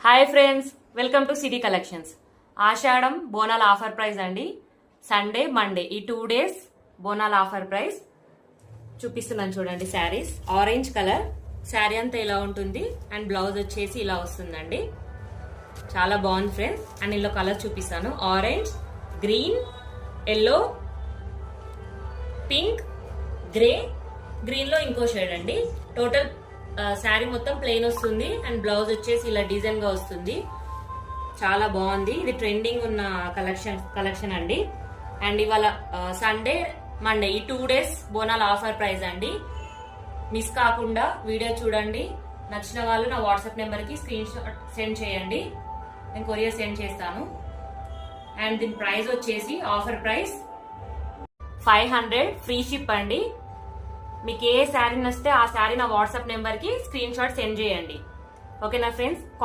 Hi friends, welcome to city collections. Ashadham బోనాల offer price అండి. Sunday Monday ఈ 2 days బోనాల ఆఫర్ ప్రైస్ చూపిస్తున్నాను చూడండి. శారీస్ ఆరెంజ్ కలర్ శారీ అంతా ఇలా ఉంటుంది అండ్ బ్లౌజ్ వచ్చేసి ఇలా వస్తుందండి. చాలా బాగుంది ఫ్రెండ్స్. అండ్ ఇందులో కలర్ చూపిస్తాను. Orange, green, yellow, pink, grey, green లో ఇంకో షేడ్ అండి. టోటల్ శారీ మొత్తం ప్లెయిన్ వస్తుంది అండ్ బ్లౌజ్ వచ్చేసి ఇలా డిజైన్ గా వస్తుంది. చాలా బాగుంది. ఇది ట్రెండింగ్ ఉన్న కలెక్షన్ అండి. అండ్ ఇవాళ సండే మండే ఈ 2 days బోనాల ఆఫర్ ప్రైస్ అండి. మిస్ కాకుండా వీడియో చూడండి. నచ్చిన వాళ్ళు నా వాట్సాప్ నెంబర్ కి స్క్రీన్ షాట్ సెండ్ చేయండి. నేను కొరియర్ సెండ్ చేస్తాను. అండ్ దీని ప్రైస్ వచ్చేసి ఆఫర్ ప్రైస్ 500 ఫ్రీ షిప్ అండి. మీకు ఏ శారీ నచ్చితే ఆ శారీ నా వాట్సాప్ నెంబర్ కి స్క్రీన్ షాట్ సెండ్ చేయండి. ఓకేనా ఫ్రెండ్స్.